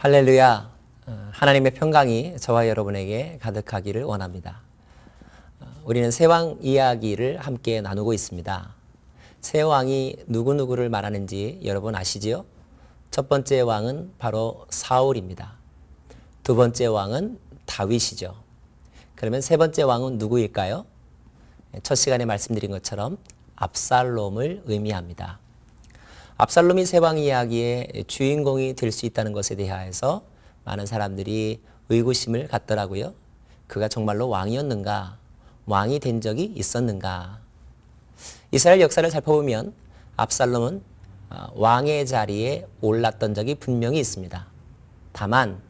할렐루야. 하나님의 평강이 저와 여러분에게 가득하기를 원합니다. 우리는 새 왕 이야기를 함께 나누고 있습니다. 새 왕이 누구누구를 말하는지 여러분 아시지요? 첫 번째 왕은 바로 사울입니다. 두 번째 왕은 다윗이죠. 그러면 세 번째 왕은 누구일까요? 첫 시간에 말씀드린 것처럼 압살롬을 의미합니다. 압살롬이 새 왕 이야기의 주인공이 될 수 있다는 것에 대하여서 많은 사람들이 의구심을 갖더라고요. 그가 정말로 왕이었는가? 왕이 된 적이 있었는가? 이스라엘 역사를 살펴보면 압살롬은 왕의 자리에 올랐던 적이 분명히 있습니다. 다만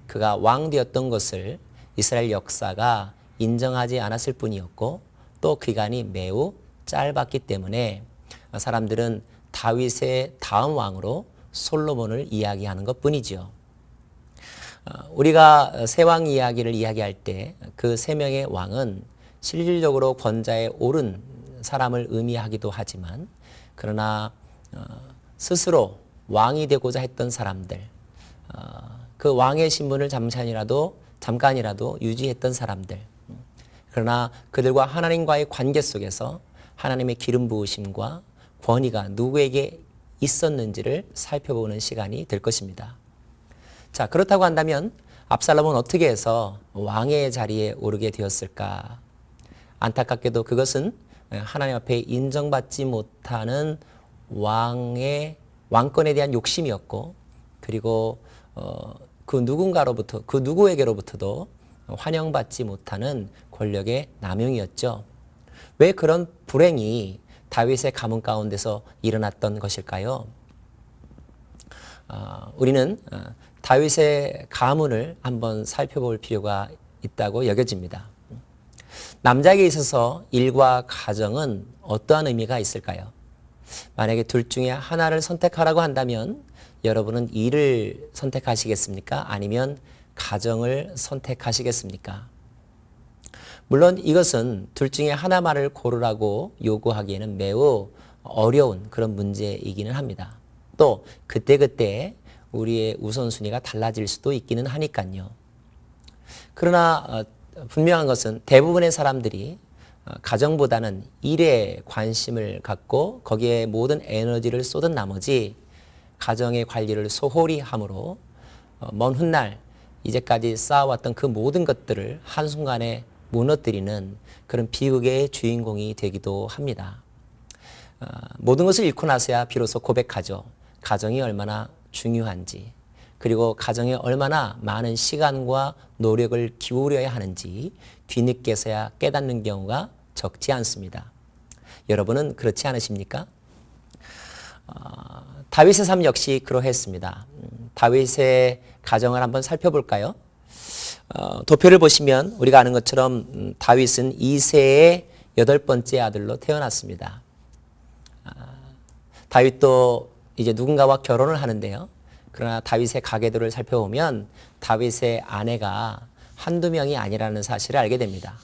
그가 왕 되었던 것을 이스라엘 역사가 인정하지 않았을 뿐이었고 또 기간이 매우 짧았기 때문에 사람들은 다윗의 다음 왕으로 솔로몬을 이야기하는 것뿐이지요. 우리가 새 왕 이야기를 이야기할 때 그 세 명의 왕은 실질적으로 권좌에 오른 사람을 의미하기도 하지만 그러나 스스로 왕이 되고자 했던 사람들, 그 왕의 신분을 잠깐이라도 유지했던 사람들, 그러나 그들과 하나님과의 관계 속에서 하나님의 기름 부으심과 권위가 누구에게 있었는지를 살펴보는 시간이 될 것입니다. 자, 그렇다고 한다면 압살롬은 어떻게 해서 왕의 자리에 오르게 되었을까? 안타깝게도 그것은 하나님 앞에 인정받지 못하는 왕권에 대한 욕심이었고, 그리고 그 누구에게로부터도 환영받지 못하는 권력의 남용이었죠. 왜 그런 불행이 다윗의 가문 가운데서 일어났던 것일까요? 우리는 다윗의 가문을 한번 살펴볼 필요가 있다고 여겨집니다. 남자에게 있어서 일과 가정은 어떠한 의미가 있을까요? 만약에 둘 중에 하나를 선택하라고 한다면 여러분은 일을 선택하시겠습니까? 아니면 가정을 선택하시겠습니까? 물론 이것은 둘 중에 하나만을 고르라고 요구하기에는 매우 어려운 그런 문제이기는 합니다. 또 그때그때 우리의 우선순위가 달라질 수도 있기는 하니까요. 그러나 분명한 것은 대부분의 사람들이 가정보다는 일에 관심을 갖고 거기에 모든 에너지를 쏟은 나머지 가정의 관리를 소홀히 함으로 먼 훗날 이제까지 쌓아왔던 그 모든 것들을 한순간에 무너뜨리는 그런 비극의 주인공이 되기도 합니다. 모든 것을 잃고 나서야 비로소 고백하죠. 가정이 얼마나 중요한지, 그리고 가정에 얼마나 많은 시간과 노력을 기울여야 하는지 뒤늦게서야 깨닫는 경우가 적지 않습니다. 여러분은 그렇지 않으십니까? 다윗의 삶 역시 그러했습니다. 다윗의 가정을 한번 살펴볼까요? 도표를 보시면 우리가 아는 것처럼 다윗은 이새의 8번째 아들로 태어났습니다. 다윗도 이제 누군가와 결혼을 하는데요. 그러나 다윗의 가계도를 살펴보면 다윗의 아내가 한두 명이 아니라는 사실을 알게 됩니다.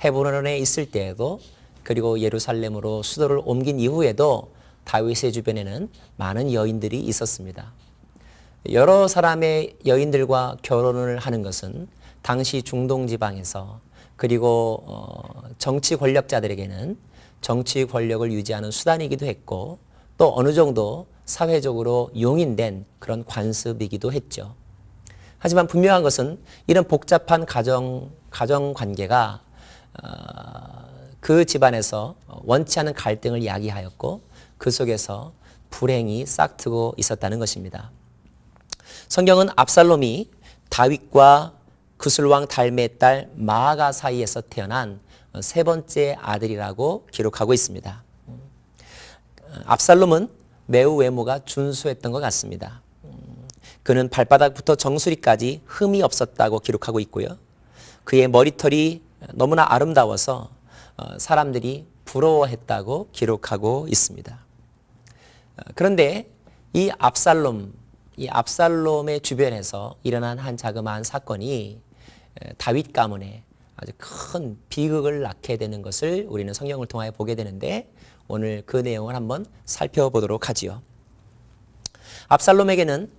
헤브론에 있을 때에도 그리고 예루살렘으로 수도를 옮긴 이후에도 다윗의 주변에는 많은 여인들이 있었습니다. 여러 사람의 여인들과 결혼을 하는 것은 당시 중동 지방에서 그리고 정치 권력자들에게는 정치 권력을 유지하는 수단이기도 했고 또 어느 정도 사회적으로 용인된 그런 관습이기도 했죠. 하지만 분명한 것은 이런 복잡한 가정 관계가 그 집안에서 원치 않은 갈등을 야기하였고 그 속에서 불행이 싹트고 있었다는 것입니다. 성경은 압살롬이 다윗과 구슬왕 달메의 딸 마아가 사이에서 태어난 세 번째 아들이라고 기록하고 있습니다. 압살롬은 매우 외모가 준수했던 것 같습니다. 그는 발바닥부터 정수리까지 흠이 없었다고 기록하고 있고요. 그의 머리털이 너무나 아름다워서 사람들이 부러워했다고 기록하고 있습니다. 그런데 이 압살롬의 주변에서 일어난 한 자그마한 사건이 다윗 가문에 아주 큰 비극을 낳게 되는 것을 우리는 성경을 통하여 보게 되는데 오늘 그 내용을 한번 살펴보도록 하지요. 압살롬에게는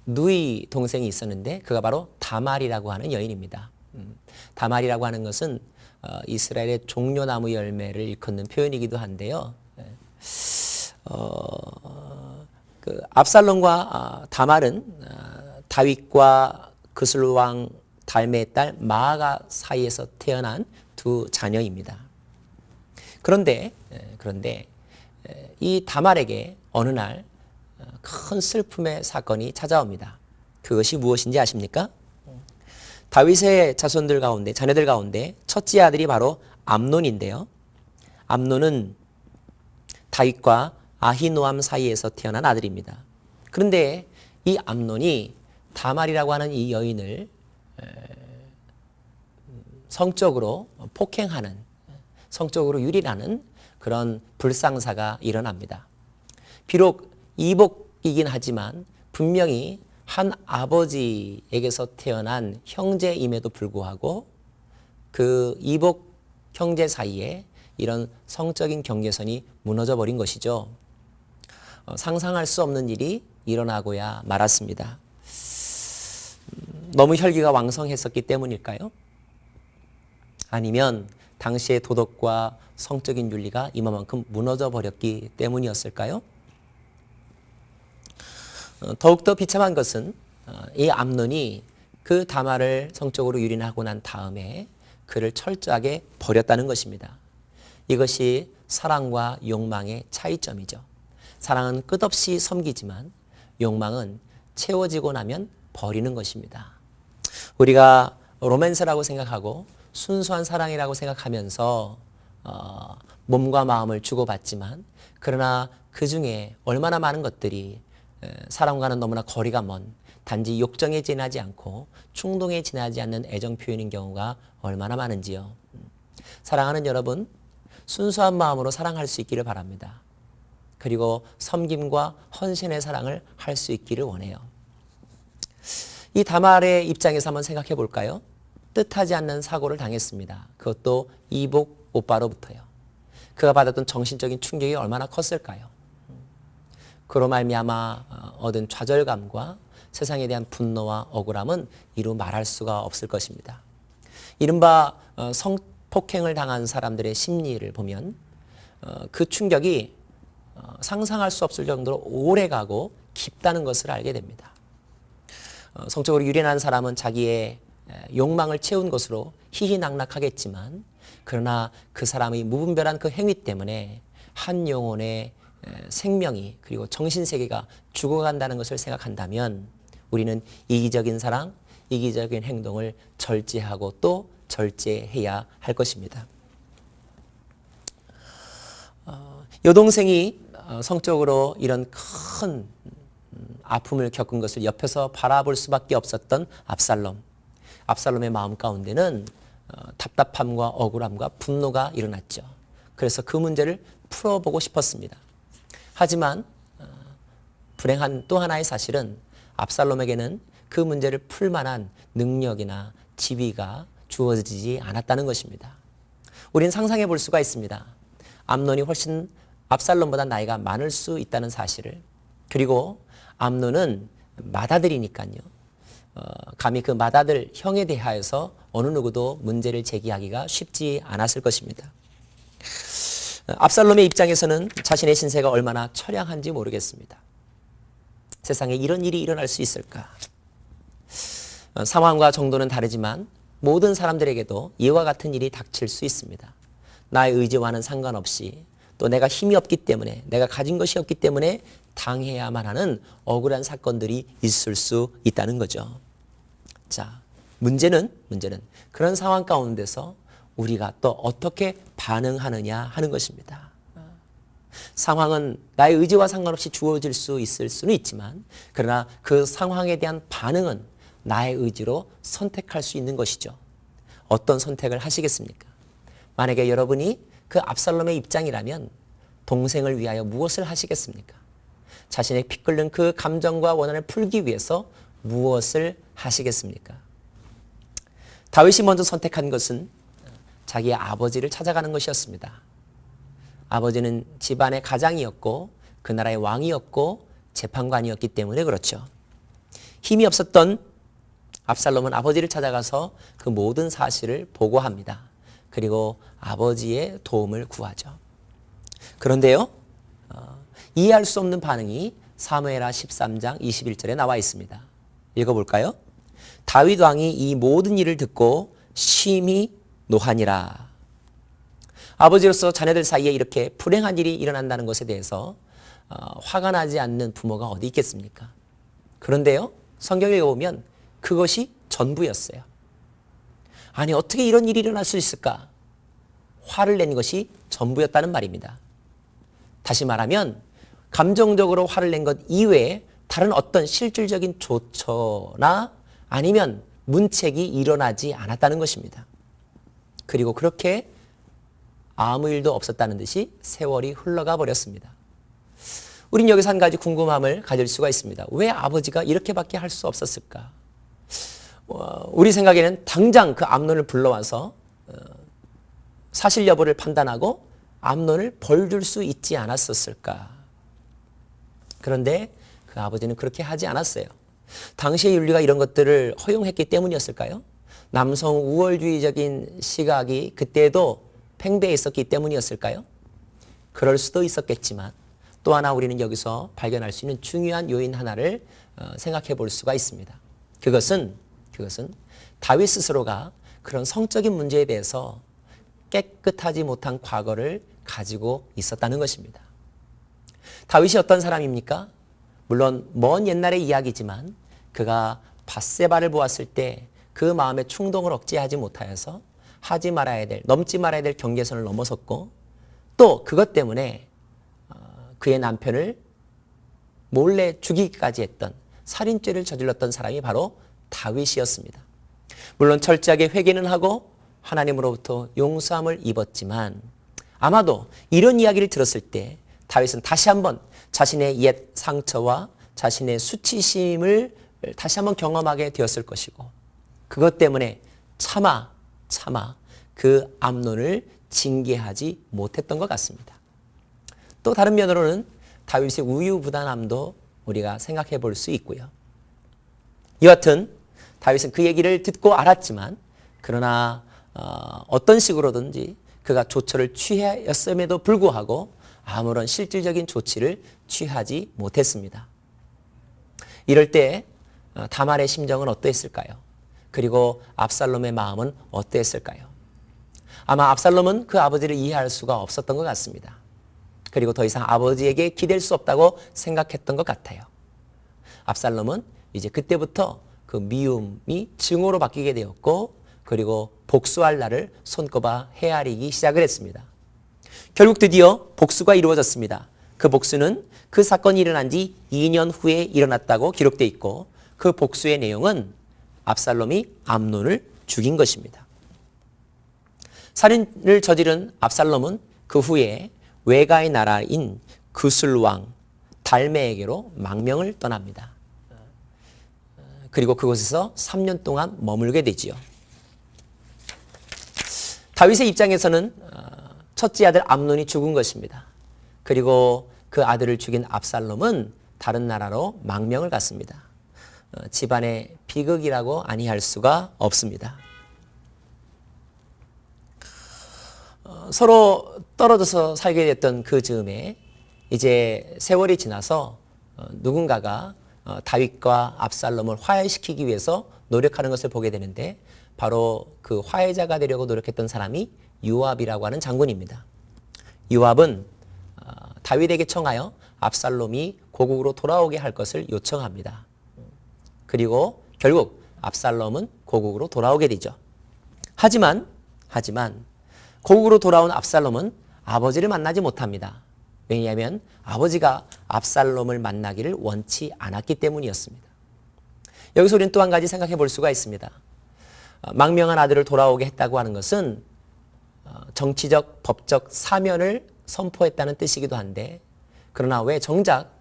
누이 동생이 있었는데 그가 바로 다말이라고 하는 여인입니다. 다말이라고 하는 것은 이스라엘의 종려나무 열매를 일컫는 표현이기도 한데요. 그 압살롬과 다말은 다윗과 그슬 왕 달메의 딸 마아가 사이에서 태어난 두 자녀입니다. 그런데 이 다말에게 어느 날 큰 슬픔의 사건이 찾아옵니다. 그것이 무엇인지 아십니까? 다윗의 자손들 가운데, 자녀들 가운데 첫째 아들이 바로 암논인데요. 암논은 다윗과 아히노암 사이에서 태어난 아들입니다. 그런데 이 암논이 다말이라고 하는 이 여인을 성적으로 폭행하는, 성적으로 유린하는 그런 불상사가 일어납니다. 비록 이복이긴 하지만 분명히 한 아버지에게서 태어난 형제임에도 불구하고 그 이복 형제 사이에 이런 성적인 경계선이 무너져 버린 것이죠. 상상할 수 없는 일이 일어나고야 말았습니다. 너무 혈기가 왕성했었기 때문일까요? 아니면 당시의 도덕과 성적인 윤리가 이만큼 무너져 버렸기 때문이었을까요? 더욱더 비참한 것은 이 암논이 그 다말을 성적으로 유린하고 난 다음에 그를 철저하게 버렸다는 것입니다. 이것이 사랑과 욕망의 차이점이죠. 사랑은 끝없이 섬기지만 욕망은 채워지고 나면 버리는 것입니다. 우리가 로맨스라고 생각하고 순수한 사랑이라고 생각하면서 몸과 마음을 주고받지만 그러나 그 중에 얼마나 많은 것들이 사람과는 너무나 거리가 먼 단지 욕정에 지나지 않고 충동에 지나지 않는 애정 표현인 경우가 얼마나 많은지요. 사랑하는 여러분, 순수한 마음으로 사랑할 수 있기를 바랍니다. 그리고 섬김과 헌신의 사랑을 할 수 있기를 원해요. 이 다말의 입장에서 한번 생각해 볼까요? 뜻하지 않는 사고를 당했습니다. 그것도 이복 오빠로부터요. 그가 받았던 정신적인 충격이 얼마나 컸을까요? 그로 말미암아 얻은 좌절감과 세상에 대한 분노와 억울함은 이루 말할 수가 없을 것입니다. 이른바 성폭행을 당한 사람들의 심리를 보면 그 충격이 상상할 수 없을 정도로 오래가고 깊다는 것을 알게 됩니다. 성적으로 유린한 사람은 자기의 욕망을 채운 것으로 희희낙낙하겠지만 그러나 그 사람의 무분별한 그 행위 때문에 한 영혼의 생명이 그리고 정신세계가 죽어간다는 것을 생각한다면 우리는 이기적인 사랑, 이기적인 행동을 절제하고 또 절제해야 할 것입니다. 여동생이 성적으로 이런 큰 아픔을 겪은 것을 옆에서 바라볼 수밖에 없었던 압살롬의 마음 가운데는 답답함과 억울함과 분노가 일어났죠. 그래서 그 문제를 풀어보고 싶었습니다. 하지만 불행한 또 하나의 사실은 압살롬에게는 그 문제를 풀 만한 능력이나 지위가 주어지지 않았다는 것입니다. 우리는 상상해 볼 수가 있습니다. 암논이 훨씬 압살롬보다 나이가 많을 수 있다는 사실을. 그리고 암논은 맏아들이니까요. 감히 그 맏아들 형에 대하여서 어느 누구도 문제를 제기하기가 쉽지 않았을 것입니다. 압살롬의 입장에서는 자신의 신세가 얼마나 처량한지 모르겠습니다. 세상에 이런 일이 일어날 수 있을까? 상황과 정도는 다르지만 모든 사람들에게도 이와 같은 일이 닥칠 수 있습니다. 나의 의지와는 상관없이 또 내가 힘이 없기 때문에 내가 가진 것이 없기 때문에 당해야만 하는 억울한 사건들이 있을 수 있다는 거죠. 자, 문제는 그런 상황 가운데서 우리가 또 어떻게 반응하느냐 하는 것입니다. 상황은 나의 의지와 상관없이 주어질 수 있을 수는 있지만 그러나 그 상황에 대한 반응은 나의 의지로 선택할 수 있는 것이죠. 어떤 선택을 하시겠습니까? 만약에 여러분이 그 압살롬의 입장이라면 동생을 위하여 무엇을 하시겠습니까? 자신의 피 끓는 그 감정과 원한을 풀기 위해서 무엇을 하시겠습니까? 다윗이 먼저 선택한 것은 자기의 아버지를 찾아가는 것이었습니다. 아버지는 집안의 가장이었고 그 나라의 왕이었고 재판관이었기 때문에 그렇죠. 힘이 없었던 압살롬은 아버지를 찾아가서 그 모든 사실을 보고합니다. 그리고 아버지의 도움을 구하죠. 그런데요, 이해할 수 없는 반응이 사무엘하 13장 21절에 나와 있습니다. 읽어볼까요? 다윗 왕이 이 모든 일을 듣고 심히 노하니라. 아버지로서 자녀들 사이에 이렇게 불행한 일이 일어난다는 것에 대해서 화가 나지 않는 부모가 어디 있겠습니까? 그런데요, 성경을 읽어보면 그것이 전부였어요. 아니, 어떻게 이런 일이 일어날 수 있을까? 화를 낸 것이 전부였다는 말입니다. 다시 말하면 감정적으로 화를 낸 것 이외에 다른 어떤 실질적인 조처나 아니면 문책이 일어나지 않았다는 것입니다. 그리고 그렇게 아무 일도 없었다는 듯이 세월이 흘러가 버렸습니다. 우린 여기서 한 가지 궁금함을 가질 수가 있습니다. 왜 아버지가 이렇게밖에 할 수 없었을까? 우리 생각에는 당장 그 암논을 불러와서 사실 여부를 판단하고 암논을 벌 줄 수 있지 않았었을까? 그런데 그 아버지는 그렇게 하지 않았어요. 당시의 윤리가 이런 것들을 허용했기 때문이었을까요? 남성 우월주의적인 시각이 그때도 팽배해 있었기 때문이었을까요? 그럴 수도 있었겠지만 또 하나 우리는 여기서 발견할 수 있는 중요한 요인 하나를 생각해 볼 수가 있습니다. 그것은 다윗 스스로가 그런 성적인 문제에 대해서 깨끗하지 못한 과거를 가지고 있었다는 것입니다. 다윗이 어떤 사람입니까? 물론 먼 옛날의 이야기지만 그가 밧세바를 보았을 때 그 마음의 충동을 억제하지 못하여서 하지 말아야 될, 넘지 말아야 될 경계선을 넘어섰고 또 그것 때문에 그의 남편을 몰래 죽이기까지 했던 살인죄를 저질렀던 사람이 바로 다윗이었습니다. 물론 철저하게 회개는 하고 하나님으로부터 용서함을 입었지만 아마도 이런 이야기를 들었을 때 다윗은 다시 한번 자신의 옛 상처와 자신의 수치심을 다시 한번 경험하게 되었을 것이고 그것 때문에 차마 그 암논을 징계하지 못했던 것 같습니다. 또 다른 면으로는 다윗의 우유부단함도 우리가 생각해 볼 수 있고요. 여하튼 다윗은 그 얘기를 듣고 알았지만 그러나 어떤 식으로든지 그가 조처를 취하였음에도 불구하고 아무런 실질적인 조치를 취하지 못했습니다. 이럴 때 다말의 심정은 어떠했을까요? 그리고 압살롬의 마음은 어떠했을까요? 아마 압살롬은 그 아버지를 이해할 수가 없었던 것 같습니다. 그리고 더 이상 아버지에게 기댈 수 없다고 생각했던 것 같아요. 압살롬은 이제 그때부터 그 미움이 증오로 바뀌게 되었고 그리고 복수할 날을 손꼽아 헤아리기 시작을 했습니다. 결국 드디어 복수가 이루어졌습니다. 그 복수는 그 사건이 일어난 지 2년 후에 일어났다고 기록되어 있고 그 복수의 내용은 압살롬이 암논을 죽인 것입니다. 살인을 저지른 압살롬은 그 후에 외가의 나라인 그술왕 달메에게로 망명을 떠납니다. 그리고 그곳에서 3년 동안 머물게 되지요. 다윗의 입장에서는 첫째 아들 암논이 죽은 것입니다. 그리고 그 아들을 죽인 압살롬은 다른 나라로 망명을 갔습니다. 집안의 비극이라고 아니할 수가 없습니다. 서로 떨어져서 살게 됐던 그 즈음에 이제 세월이 지나서 누군가가 다윗과 압살롬을 화해시키기 위해서 노력하는 것을 보게 되는데 바로 그 화해자가 되려고 노력했던 사람이 요압이라고 하는 장군입니다. 요압은 다윗에게 청하여 압살롬이 고국으로 돌아오게 할 것을 요청합니다. 그리고 결국 압살롬은 고국으로 돌아오게 되죠. 하지만 고국으로 돌아온 압살롬은 아버지를 만나지 못합니다. 왜냐하면 아버지가 압살롬을 만나기를 원치 않았기 때문이었습니다. 여기서 우리는 또 한 가지 생각해 볼 수가 있습니다. 망명한 아들을 돌아오게 했다고 하는 것은 정치적, 법적 사면을 선포했다는 뜻이기도 한데 그러나 왜 정작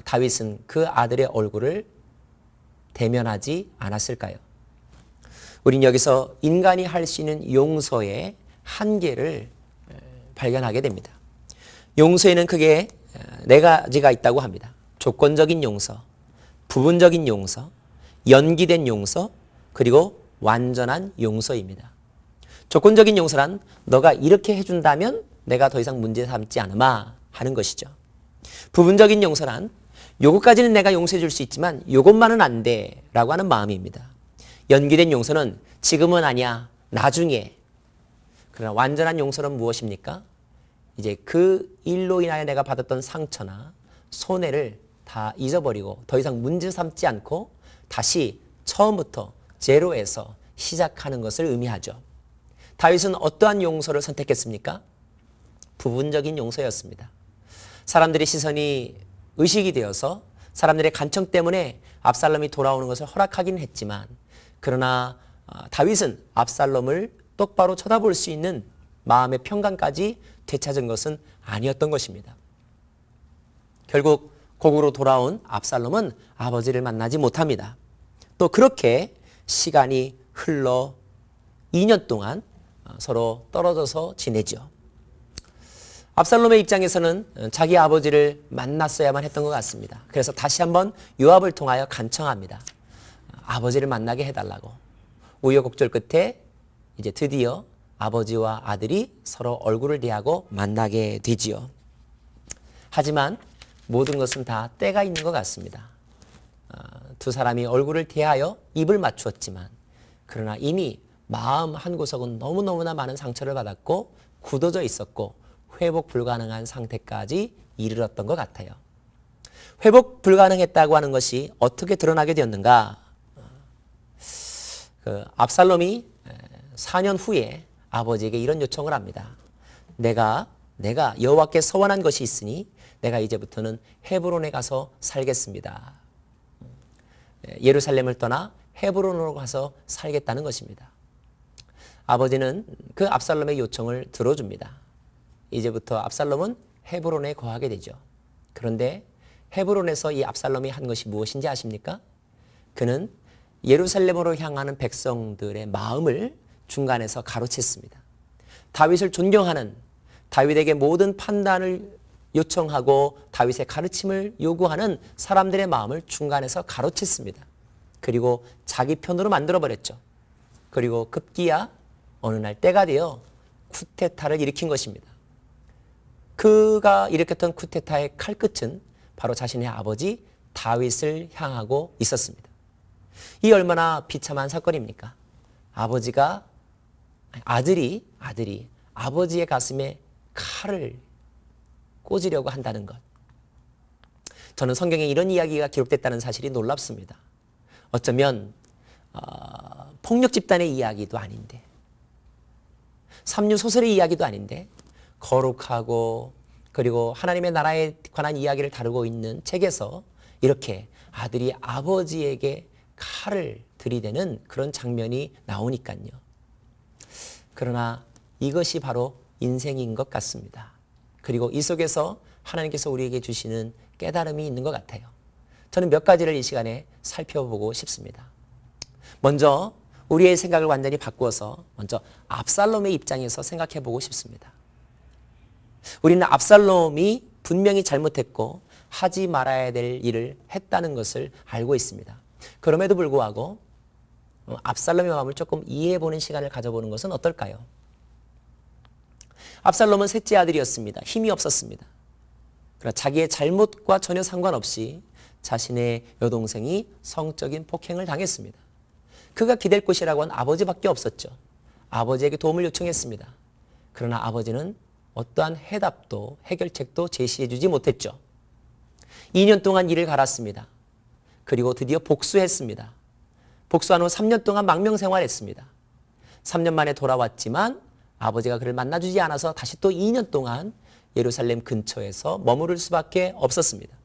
다윗은 그 아들의 얼굴을 대면하지 않았을까요? 우린 여기서 인간이 할 수 있는 용서의 한계를 발견하게 됩니다. 용서에는 크게 네 가지가 있다고 합니다. 조건적인 용서, 부분적인 용서, 연기된 용서, 그리고 완전한 용서입니다. 조건적인 용서란 너가 이렇게 해준다면 내가 더 이상 문제 삼지 않으마 하는 것이죠. 부분적인 용서란 요것까지는 내가 용서해 줄 수 있지만 요것만은 안 돼 라고 하는 마음입니다. 연기된 용서는 지금은 아니야, 나중에. 그러나 완전한 용서는 무엇입니까? 이제 그 일로 인하여 내가 받았던 상처나 손해를 다 잊어버리고 더 이상 문제 삼지 않고 다시 처음부터 제로에서 시작하는 것을 의미하죠. 다윗은 어떠한 용서를 선택했습니까? 부분적인 용서였습니다. 사람들의 시선이 의식이 되어서 사람들의 간청 때문에 압살롬이 돌아오는 것을 허락하긴 했지만, 그러나 다윗은 압살롬을 똑바로 쳐다볼 수 있는 마음의 평강까지 되찾은 것은 아니었던 것입니다. 결국 고국으로 돌아온 압살롬은 아버지를 만나지 못합니다. 또 그렇게 시간이 흘러 2년 동안 서로 떨어져서 지내죠. 압살롬의 입장에서는 자기 아버지를 만났어야만 했던 것 같습니다. 그래서 다시 한번 요압을 통하여 간청합니다. 아버지를 만나게 해달라고. 우여곡절 끝에 이제 드디어 아버지와 아들이 서로 얼굴을 대하고 만나게 되지요. 하지만 모든 것은 다 때가 있는 것 같습니다. 두 사람이 얼굴을 대하여 입을 맞추었지만, 그러나 이미 마음 한구석은 너무너무나 많은 상처를 받았고 굳어져 있었고 회복 불가능한 상태까지 이르렀던 것 같아요. 회복 불가능했다고 하는 것이 어떻게 드러나게 되었는가? 압살롬이 4년 후에 아버지에게 이런 요청을 합니다. 내가 여호와께 서원한 것이 있으니 내가 이제부터는 헤브론에 가서 살겠습니다. 예루살렘을 떠나 헤브론으로 가서 살겠다는 것입니다. 아버지는 그 압살롬의 요청을 들어줍니다. 이제부터 압살롬은 헤브론에 거하게 되죠. 그런데 헤브론에서 이 압살롬이 한 것이 무엇인지 아십니까? 그는 예루살렘으로 향하는 백성들의 마음을 중간에서 가로챘습니다. 다윗을 존경하는, 다윗에게 모든 판단을 요청하고 다윗의 가르침을 요구하는 사람들의 마음을 중간에서 가로챘습니다. 그리고 자기 편으로 만들어버렸죠. 그리고 급기야 어느 날 때가 되어 쿠데타를 일으킨 것입니다. 그가 일으켰던 쿠데타의 칼끝은 바로 자신의 아버지 다윗을 향하고 있었습니다. 이 얼마나 비참한 사건입니까? 아들이 아버지의 가슴에 칼을 꽂으려고 한다는 것. 저는 성경에 이런 이야기가 기록됐다는 사실이 놀랍습니다. 어쩌면 폭력 집단의 이야기도 아닌데, 삼류 소설의 이야기도 아닌데, 거룩하고 그리고 하나님의 나라에 관한 이야기를 다루고 있는 책에서 이렇게 아들이 아버지에게 칼을 들이대는 그런 장면이 나오니까요. 그러나 이것이 바로 인생인 것 같습니다. 그리고 이 속에서 하나님께서 우리에게 주시는 깨달음이 있는 것 같아요. 저는 몇 가지를 이 시간에 살펴보고 싶습니다. 먼저 우리의 생각을 완전히 바꾸어서 먼저 압살롬의 입장에서 생각해 보고 싶습니다. 우리는 압살롬이 분명히 잘못했고 하지 말아야 될 일을 했다는 것을 알고 있습니다. 그럼에도 불구하고 압살롬의 마음을 조금 이해해 보는 시간을 가져보는 것은 어떨까요? 압살롬은 셋째 아들이었습니다. 힘이 없었습니다. 그러나 자기의 잘못과 전혀 상관없이 자신의 여동생이 성적인 폭행을 당했습니다. 그가 기댈 곳이라고 한 아버지밖에 없었죠. 아버지에게 도움을 요청했습니다. 그러나 아버지는 어떠한 해답도 해결책도 제시해 주지 못했죠. 2년 동안 이를 갈았습니다. 그리고 드디어 복수했습니다. 복수한 후 3년 동안 망명생활했습니다. 3년 만에 돌아왔지만 아버지가 그를 만나주지 않아서 다시 또 2년 동안 예루살렘 근처에서 머무를 수밖에 없었습니다.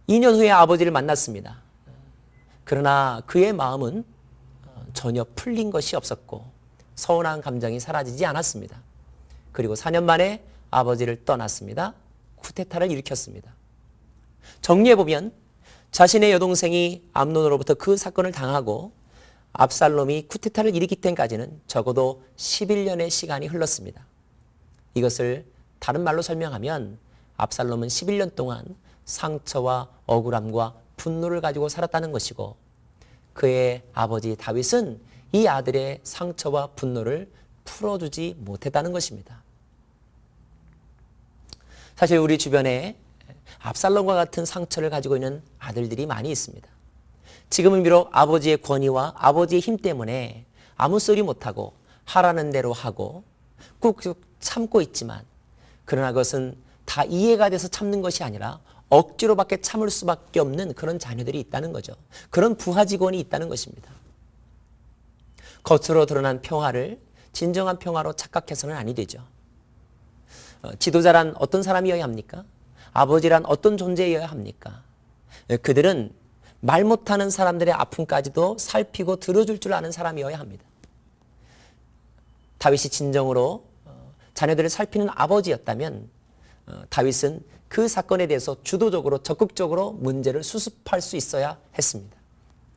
2년 후에 아버지를 만났습니다. 그러나 그의 마음은 전혀 풀린 것이 없었고 서운한 감정이 사라지지 않았습니다. 그리고 4년 만에 아버지를 떠났습니다. 쿠데타를 일으켰습니다. 정리해보면 자신의 여동생이 암논으로부터 그 사건을 당하고 압살롬이 쿠데타를 일으킬 때까지는 적어도 11년의 시간이 흘렀습니다. 이것을 다른 말로 설명하면 압살롬은 11년 동안 상처와 억울함과 분노를 가지고 살았다는 것이고 그의 아버지 다윗은 이 아들의 상처와 분노를 풀어주지 못했다는 것입니다. 사실 우리 주변에 압살롬과 같은 상처를 가지고 있는 아들들이 많이 있습니다. 지금은 비록 아버지의 권위와 아버지의 힘 때문에 아무 소리 못하고 하라는 대로 하고 꾹꾹 참고 있지만 그러나 그것은 다 이해가 돼서 참는 것이 아니라 억지로밖에 참을 수밖에 없는 그런 자녀들이 있다는 거죠. 그런 부하 직원이 있다는 것입니다. 겉으로 드러난 평화를 진정한 평화로 착각해서는 아니 되죠. 지도자란 어떤 사람이어야 합니까? 아버지란 어떤 존재여야 합니까? 그들은 말 못하는 사람들의 아픔까지도 살피고 들어줄 줄 아는 사람이어야 합니다. 다윗이 진정으로 자녀들을 살피는 아버지였다면 다윗은 그 사건에 대해서 주도적으로 적극적으로 문제를 수습할 수 있어야 했습니다.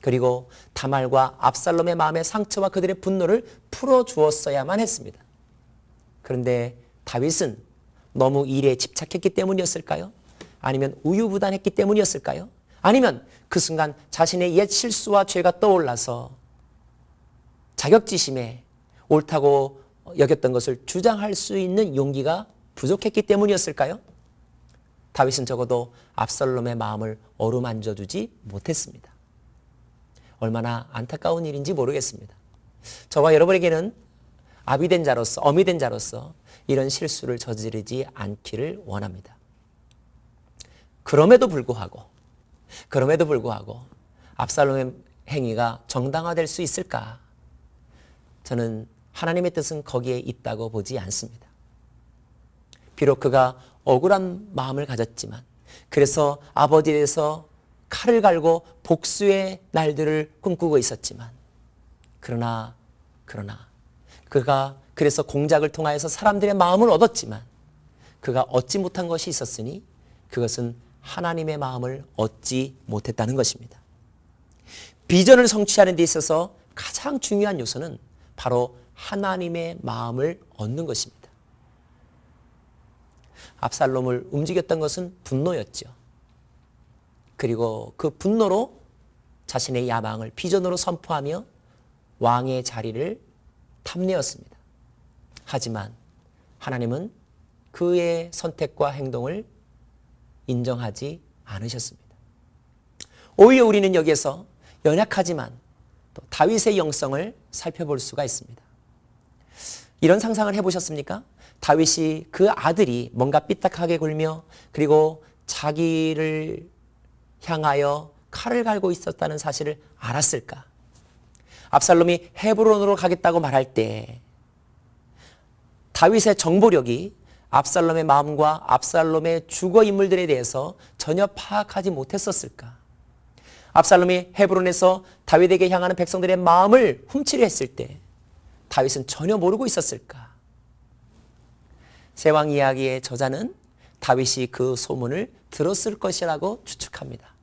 그리고 다말과 압살롬의 마음의 상처와 그들의 분노를 풀어주었어야만 했습니다. 그런데 다윗은 너무 일에 집착했기 때문이었을까요? 아니면 우유부단했기 때문이었을까요? 아니면 그 순간 자신의 옛 실수와 죄가 떠올라서 자격지심에 옳다고 여겼던 것을 주장할 수 있는 용기가 부족했기 때문이었을까요? 다윗은 적어도 압살롬의 마음을 어루만져 주지 못했습니다. 얼마나 안타까운 일인지 모르겠습니다. 저와 여러분에게는 아비 된 자로서, 어미 된 자로서 이런 실수를 저지르지 않기를 원합니다. 그럼에도 불구하고 압살롬의 행위가 정당화될 수 있을까? 저는 하나님의 뜻은 거기에 있다고 보지 않습니다. 비록 그가 억울한 마음을 가졌지만 그래서 아버지에 대해서 칼을 갈고 복수의 날들을 꿈꾸고 있었지만 그러나 그가 그래서 공작을 통하여서 사람들의 마음을 얻었지만 그가 얻지 못한 것이 있었으니 그것은 하나님의 마음을 얻지 못했다는 것입니다. 비전을 성취하는 데 있어서 가장 중요한 요소는 바로 하나님의 마음을 얻는 것입니다. 압살롬을 움직였던 것은 분노였죠. 그리고 그 분노로 자신의 야망을 비전으로 선포하며 왕의 자리를 탐내었습니다. 하지만 하나님은 그의 선택과 행동을 인정하지 않으셨습니다. 오히려 우리는 여기에서 연약하지만 또 다윗의 영성을 살펴볼 수가 있습니다. 이런 상상을 해보셨습니까? 다윗이 그 아들이 뭔가 삐딱하게 굴며 그리고 자기를 향하여 칼을 갈고 있었다는 사실을 알았을까? 압살롬이 헤브론으로 가겠다고 말할 때 다윗의 정보력이 압살롬의 마음과 압살롬의 주거 인물들에 대해서 전혀 파악하지 못했었을까? 압살롬이 헤브론에서 다윗에게 향하는 백성들의 마음을 훔치려 했을 때 다윗은 전혀 모르고 있었을까? 세왕 이야기의 저자는 다윗이 그 소문을 들었을 것이라고 추측합니다.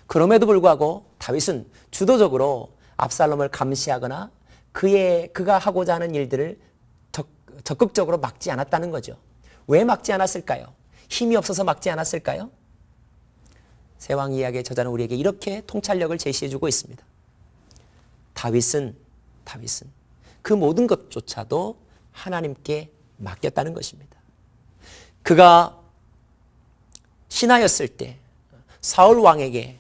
그럼에도 불구하고 다윗은 주도적으로 압살롬을 감시하거나 그가 하고자 하는 일들을 적극적으로 막지 않았다는 거죠. 왜 막지 않았을까요? 힘이 없어서 막지 않았을까요? 세왕 이야기의 저자는 우리에게 이렇게 통찰력을 제시해주고 있습니다. 다윗은 그 모든 것조차도 하나님께 맡겼다는 것입니다. 그가 신하였을 때 사울 왕에게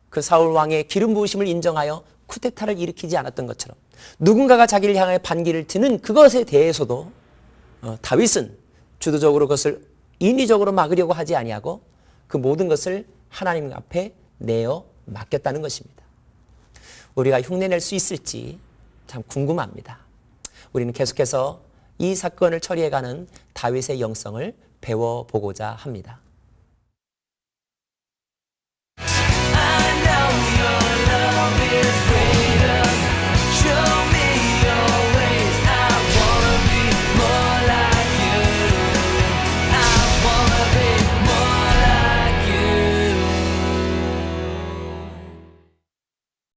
그 사울 왕의 기름 부으심을 인정하여 쿠데타를 일으키지 않았던 것처럼 누군가가 자기를 향해 반기를 드는 그것에 대해서도 다윗은 주도적으로 그것을 인위적으로 막으려고 하지 아니하고 그 모든 것을 하나님 앞에 내어 맡겼다는 것입니다. 우리가 흉내낼 수 있을지 참 궁금합니다. 우리는 계속해서 이 사건을 처리해가는 다윗의 영성을 배워보고자 합니다.